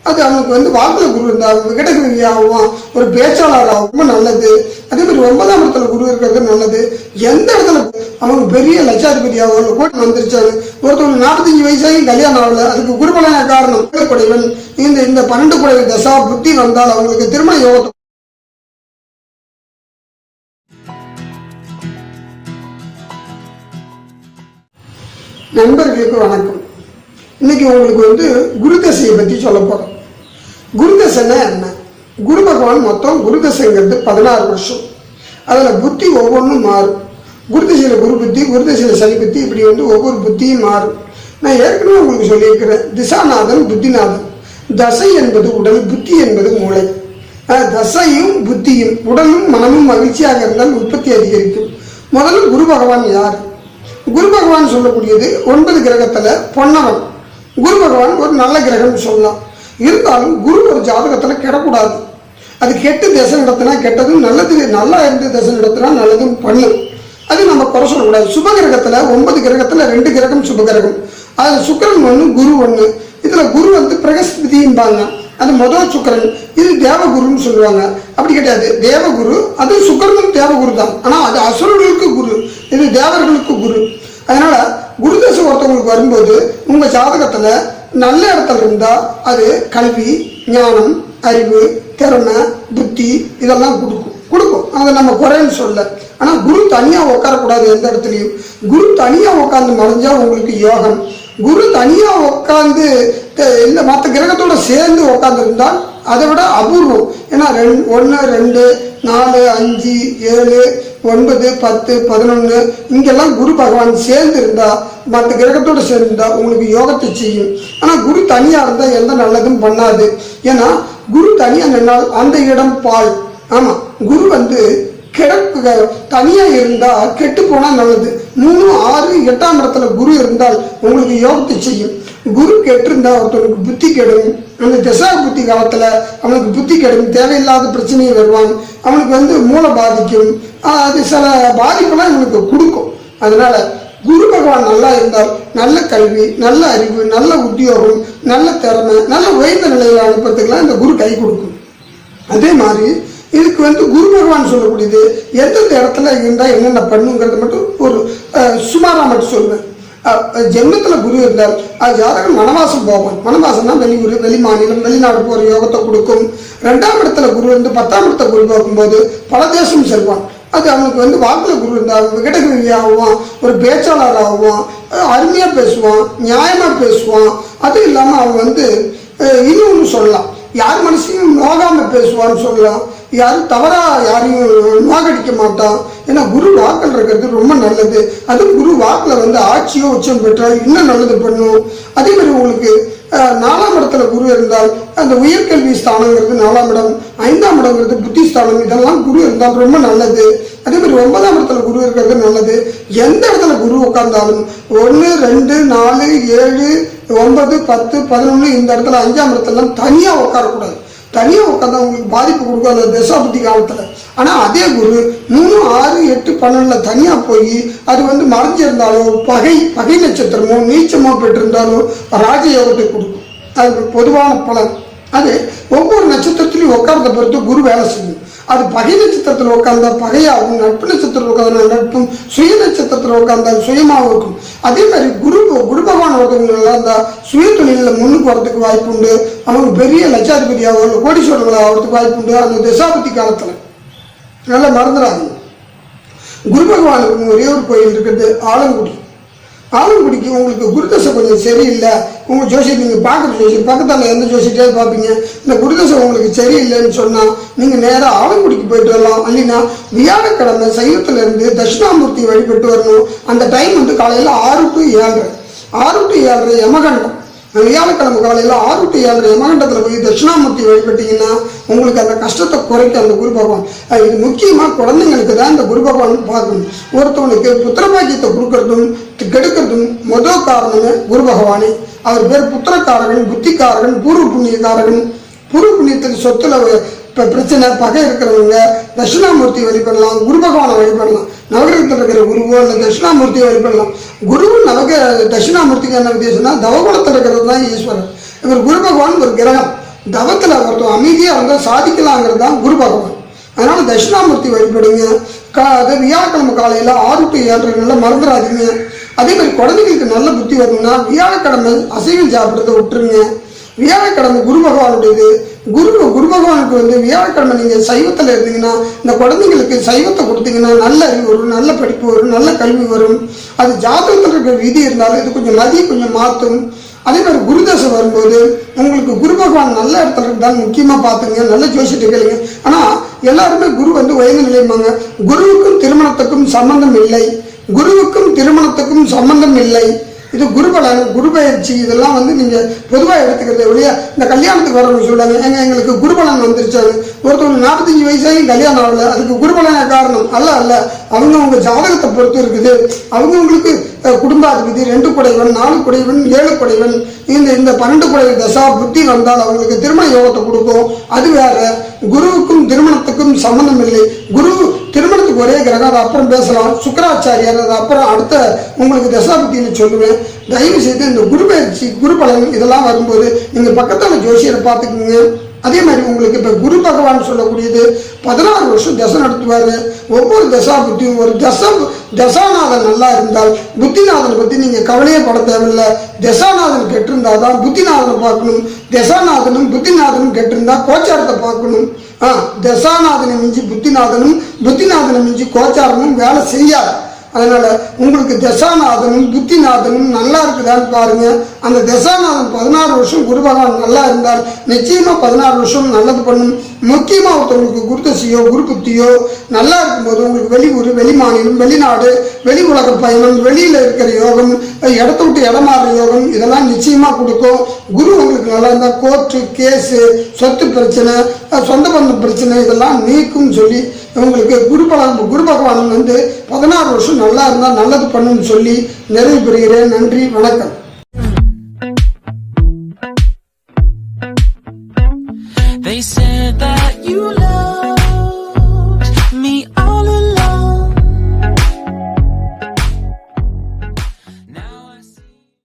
அது அவனுக்கு வந்து வாக்குல குரு இருந்தா விகடகிரி ஆகும், ஒரு பேச்சாளர் ஆகும், ரொம்ப நல்லது. அதே மாதிரி 9ஆம் இடத்துல குரு இருக்கிறது நல்லது. எந்த இடத்துல அவங்க பெரிய லட்சாதிபதி ஆகும் கோட்டை வந்துருச்சாரு, ஒருத்தவங்க 45 வயசாகி கல்யாணம் ஆகல, அதுக்கு குருபலன காரணம் குடைவன். இந்த 12 குடை தசா புத்தி வந்தால் அவங்களுக்கு திருமண யோகத்தை. நண்பர்களுக்கு வணக்கம். இன்னைக்கு உங்களுக்கு வந்து குரு தசையை பற்றி சொல்ல போகிறோம். குரு தசைன்னா என்ன? குரு பகவான் மொத்தம் குரு தசைங்கிறது 16 வருஷம். அதில் புத்தி ஒவ்வொன்றும் மாறும். குரு தசையில் குரு புத்தி, குரு தசையில் சனி புத்தி, இப்படி வந்து ஒவ்வொரு புத்தியும் மாறும். நான் ஏற்கனவே உங்களுக்கு சொல்லியிருக்கிறேன், திசாநாதன் புத்திநாதன். தசை என்பது உடல், புத்தி என்பது மூளை. தசையும் புத்தியும் உடலும் மனமும் மகிழ்ச்சியாக இருந்தால் உற்பத்தி அதிகரிக்கும். முதல்ல குரு பகவான் யார்? குரு பகவான் சொல்லக்கூடியது 9 கிரகத்தில் பொன்னவன். குரு பகவான் ஒரு நல்ல கிரகம் சொல்லலாம். இருந்தாலும் குரு ஒரு ஜாதகத்தில் கெடக்கூடாது. அது கெட்டு தசை நடத்தினா கெட்டதும், நல்லது நல்லா இருந்து தசை நடத்தினா நல்லதும் பண்ணும். அது நம்ம குறை சொல்லக்கூடாது. சுப கிரகத்தில் 9 கிரகத்தில் 2 கிரகம் சுப கிரகம். அது சுக்கிரன் 1, குரு 1. இதில் குரு வந்து பிரகஸ்பதிம்பாங்க, அது முதல் சுக்கிரன். இது தேவகுருன்னு சொல்லுவாங்க. அப்படி கிடையாது, தேவகுரு. அது சுக்கிரனும் தேவகுரு தான், ஆனால் அது அசுரர்களுக்கு குரு, இது தேவர்களுக்கு குரு. அதனால குரு தசை ஒருத்தவங்களுக்கு வரும்போது உங்க ஜாதகத்துல நல்ல இடத்துல இருந்தா அது கல்வி, ஞானம், அறிவு, திறமை, புத்தி இதெல்லாம் கொடுக்கும். அதை நம்ம குறைன்னு சொல்ல. ஆனா குரு தனியா உட்காரக்கூடாது எந்த இடத்துலையும். குரு தனியா உட்காந்து மறைஞ்சா உங்களுக்கு யோகம். குரு தனியா உட்காந்து இந்த மற்ற கிரகத்தோட சேர்ந்து உட்கார்ந்து இருந்தால் அதை விட அபூர்வம். ஏன்னா 1, 2, 4, 5, 7, 9, 10, 11 இங்கெல்லாம் குரு பகவான் சேர்ந்து இருந்தா, மற்ற கிரகத்தோடு சேர்ந்துருந்தா உங்களுக்கு யோகத்தை செய்யும். ஆனால் குரு தனியாக இருந்தால் எந்த நல்லதும் பண்ணாது. ஏன்னா குரு தனியாக நின்னால் அந்த இடம் பால். ஆமாம், குரு வந்து தனியாக இருந்தால் கெட்டு போனால் நல்லது. 3, 6, 8ஆம் இடத்துல குரு இருந்தால் உங்களுக்கு யோகத்தை செய்யும். குரு கெட்டிருந்தா ஒருத்தவனுக்கு புத்தி கெடும். அந்த தசா புத்தி காலத்தில் அவனுக்கு புத்தி கெடும், தேவையில்லாத பிரச்சனையை வருவான். அவனுக்கு வந்து மூளை பாதிக்கும். அது சில பாதிப்பெல்லாம் இவனுக்கு கொடுக்கும். அதனால குரு பகவான் நல்லா இருந்தால் நல்ல கல்வி, நல்ல அறிவு, நல்ல உத்தியோகம், நல்ல திறமை, நல்ல உயர்ந்த நிலையில் அனுப்புறதுக்கெல்லாம் இந்த குரு கை கொடுக்கும். அதே மாதிரி இதுக்கு வந்து குரு பகவான் சொல்லக்கூடியது எந்தெந்த இடத்துல இருந்தால் என்னென்ன பண்ணுங்கிறது மட்டும் ஒரு சுமாராக மட்டும் சொல்லுவேன். ஜென்மத்தில் குரு இருந்தால் அது ஜாதகம் வனவாசம் போவான். வனவாசம்னா வெளியூர், வெளி மாநிலம், வெளிநாடு போகிற யோகத்தை கொடுக்கும். 2ஆம் இடத்துல குரு வந்து 10ஆம் இடத்துல குரு பார்க்கும்போது பல தேசம் செல்வான். அது அவனுக்கு வந்து வாக்குல குரு இருந்தால் விகடகிரி ஆகுவான், ஒரு பேச்சாளர் ஆகுவான், அருமையாக பேசுவான், நியாயமாக பேசுவான். அதுவும் இல்லாமல் அவன் வந்து இன்னொன்று சொல்லலாம், யார் மனசையும் நோகாமல் பேசுவான்னு சொல்லலாம். யாரும் தவறாக யாரையும் நோகடிக்க மாட்டான். ஏன்னா குரு வாக்கில் இருக்கிறது ரொம்ப நல்லது. அதுவும் குரு வாக்கில் வந்து ஆட்சியோ உச்சம் பெற்றால் இன்னும் நல்லது பண்ணும். அதே மாதிரி உங்களுக்கு 4ஆம் இடத்துல குரு இருந்தால் அந்த உயர்கல்வி ஸ்தானங்கிறது 4ஆம் இடம், 5ஆம் இடங்கிறது புத்தி ஸ்தானம். இதெல்லாம் குரு இருந்தால் ரொம்ப நல்லது. அதே மாதிரி 9ஆம் இடத்துல குரு இருக்கிறது நல்லது. எந்த இடத்துல குரு உட்கார்ந்தாலும் 1, 2, 4, 7, 9, 10, 11 இந்த இடத்துல 5ஆம் இடத்துலாம் தனியாக உட்காரக்கூடாது. தனியாக உட்காந்தா உங்களுக்கு பாதிப்பு கொடுக்கும் அந்த தசாபுத்தி காலத்தில். ஆனால் அதே குரு 3, 6, 8, 12 தனியாக போய் அது வந்து மறைஞ்சிருந்தாலோ பகை நட்சத்திரமோ நீச்சமோ பெற்றிருந்தாலோ ராஜயோகத்தை கொடுக்கும். அது பொதுவான பலன். அது ஒவ்வொரு நட்சத்திரத்திலையும் உட்கார்ந்த பொறுத்து குரு வேலை செய்யும். அது பகை நட்சத்திரத்தில் உட்கார்ந்தா பகையாகும், நட்பு நட்சத்திரத்தில் உட்கார்ந்தா நட்பும், சுய நட்சத்திரத்தில் உட்கார்ந்தால் சுயமாகவும் இருக்கும். அதே மாதிரி குரு பகவான் ஒருத்தவங்க இருந்தால் சுய தொழிலில் முன்னுக்கு வரதுக்கு வாய்ப்பு உண்டு. அவங்க பெரிய லட்சாதிபதியாக கோடீஸ்வரர்களாக ஆகிறதுக்கு வாய்ப்பு உண்டு அந்த தசாபதி காலத்தில். நல்லா மறந்துடாதீங்க. குரு பகவானுக்கு ஒரே ஒரு கோயில் இருக்கிறது ஆலங்குடி. ஆலங்குடிக்கு உங்களுக்கு குருதசை கொஞ்சம் சரியில்லை, உங்கள் ஜோசியர் நீங்கள் பார்க்குற ஜோசியர் பக்கத்தில் எந்த ஜோசியர்கிட்டே பார்ப்பீங்க, இந்த குருதசை உங்களுக்கு சரியில்லைன்னு சொன்னால் நீங்கள் நேராக ஆலங்குடிக்கு போயிட்டு வரலாம். இல்லைன்னா வியாழக்கிழமை சைவத்திலேருந்து தட்சிணாமூர்த்தி வழிபட்டு வரணும். அந்த டைம் வந்து காலையில் 6 to 7, 6 to 7 யமகண்டம். வியாழக்கிழமை காலையில் 6 to 7 யமகண்டத்தில் போய் தட்சிணாமூர்த்தி வழிபட்டீங்கன்னா உங்களுக்கு அந்த கஷ்டத்தை குறைக்கும் அந்த குரு பகவான். இது முக்கியமாக குழந்தைங்களுக்கு தான் இந்த குரு பகவான் பார்க்கணும். ஒருத்தவனுக்கு புத்திரபாக்கியத்தை கொடுக்கறதும் கெடுக்கிறதும் முதல் காரணமே குரு பகவானே. அவர் பேர் புத்திரக்காரகன், புத்திக்காரகன், பூர்வ புண்ணியக்காரகன். பூர்வ புண்ணியத்துக்கு சொத்துல இப்போ பிரச்சனை பகை இருக்கிறவங்க தட்சிணாமூர்த்தி வழிபடலாம், குரு பகவானை வழிபடலாம். நவகிரகத்தில் இருக்கிற குருவோ இல்லை தட்சிணாமூர்த்தியை வழிபடலாம். குருவும் தட்சிணாமூர்த்திக்கு என்ன வித்தியாசம்னா தவகுலத்தில் இருக்கிறது தான் ஈஸ்வரர். இவர் குரு பகவான் ஒரு கிரகம். தவத்தில் ஒருத்தர் அமைதியாக இருந்தால் சாதிக்கலாங்கிறது தான் குரு பகவான். அதனால் தட்சிணாமூர்த்தி வழிபடுங்க. அது வியாழக்கிழமை காலையில் 6 to 7 மறந்துடாதீங்க. அதே மாதிரி குழந்தைங்களுக்கு நல்ல புத்தி வரணும்னா வியாழக்கிழமை அசைவம் சாப்பிட்றத விட்டுருங்க. வியாழக்கிழமை குரு பகவானுடையது. குரு பகவானுக்கு வியாழக்கிழமை நீங்கள் சைவத்தில் இருந்தீங்கன்னா இந்த குழந்தைங்களுக்கு சைவத்தை கொடுத்தீங்கன்னா நல்ல அறிவு வரும், நல்ல படிப்பு வரும், நல்ல கல்வி வரும். அது ஜாதகத்தில் இருக்கிற விதி இருந்தாலும் இது கொஞ்சம் நதி கொஞ்சம் மாற்றும். அதே மாதிரி குருதசை வரும்போது உங்களுக்கு குரு பகவான் நல்ல இடத்துல இருந்தாலும் முக்கியமாக பார்த்துங்க, நல்ல ஜோசியத்தை கேளுங்க. ஆனால் எல்லாருமே குரு உயர்ந்த நிலையமாங்க. குருவுக்கும் திருமணத்துக்கும் சம்பந்தம் இல்லை, குருவுக்கும் திருமணத்துக்கும் சம்பந்தம் இல்லை. இது குருபலன், குரு பயிற்சி இதெல்லாம் நீங்கள் பொதுவாக எடுத்துக்கிறத ஒழிய இந்த கல்யாணத்துக்கு வரவங்க சொல்லுவாங்க எங்களுக்கு குருபலன் வந்துருச்சாங்க. ஒருத்தவங்க 45 வயசாகி கல்யாணம் ஆகல, அதுக்கு குருபலன காரணம் அல்ல. அவங்க ஜாதகத்தை பொறுத்து இருக்குது. அவங்களுக்கு குடும்பம் இருக்குது. 2 குடைவன் 4 குடைவன் 7 குடைவன் இந்த 12 குடைவன் தசா புத்தி வந்தால் அவங்களுக்கு திருமண யோகத்தை கொடுக்கும். அது வேற. குருவுக்கும் திருமணத்துக்கும் சம்பந்தம் இல்லை. குரு திருமணத்துக்கு ஒரே கிரகம், அதை அப்புறம் பேசலாம். சுக்கராச்சாரியார் அது அப்புறம் அடுத்த உங்களுக்கு தசாபுத்தின்னு சொல்லுவேன். தயவு செய்து இந்த குரு பயிற்சி குரு பலன் இதெல்லாம் வரும்போது நீங்கள் பக்கத்தில் ஜோசியரை பார்த்துக்குங்க. அதே மாதிரி உங்களுக்கு இப்போ குரு பகவான் சொல்லக்கூடியது 16 வருஷம் தசை நடத்துவார். ஒவ்வொரு தசா புத்தியும் ஒரு தசாநாதன் நல்லா இருந்தால் புத்திநாதனை பற்றி நீங்கள் கவலையே பட தேவையில்லை. தசாநாதன் கெட்டிருந்தால் தான் புத்திநாதனை பார்க்கணும். தசாநாதனும் புத்திநாதனும் கெட்டிருந்தா கோச்சாரத்தை பார்க்கணும். தசாநாதனை மிஞ்சி புத்திநாதனும் புத்திநாதனை மிஞ்சி கோச்சாரமும் வேலை செய்யாது. அதனால உங்களுக்கு தசாநாதனும் புத்திநாதனும் நல்லா இருக்குதான்னு பாருங்க. அந்த தசாநாதன் 16 வருஷம் குரு பகவான் நல்லா இருந்தால் நிச்சயமா 16 வருஷம் நல்லது பண்ணும். முக்கியமாக ஒருத்தவங்களுக்கு குருதசையோ குரு புத்தியோ நல்லா இருக்கும்போது உங்களுக்கு வெளியூர், வெளி மாநிலம், வெளிநாடு, வெளி உலக பயணம், வெளியில் இருக்கிற யோகம், இடத்த விட்டு இடமாறுற யோகம் இதெல்லாம் நிச்சயமாக கொடுக்கும். குரு உங்களுக்கு நல்லா இருந்தால் கோர்ட்டு கேஸு, சொத்து பிரச்சனை, சொந்த பந்த பிரச்சனை இதெல்லாம் நீக்கும் சொல்லி உங்களுக்கு குரு பகவான் 16 வருஷம் நல்லா இருந்தால் நல்லது பண்ணுன்னு சொல்லி நிறைவு பெறுகிறேன். நன்றி, வணக்கம்.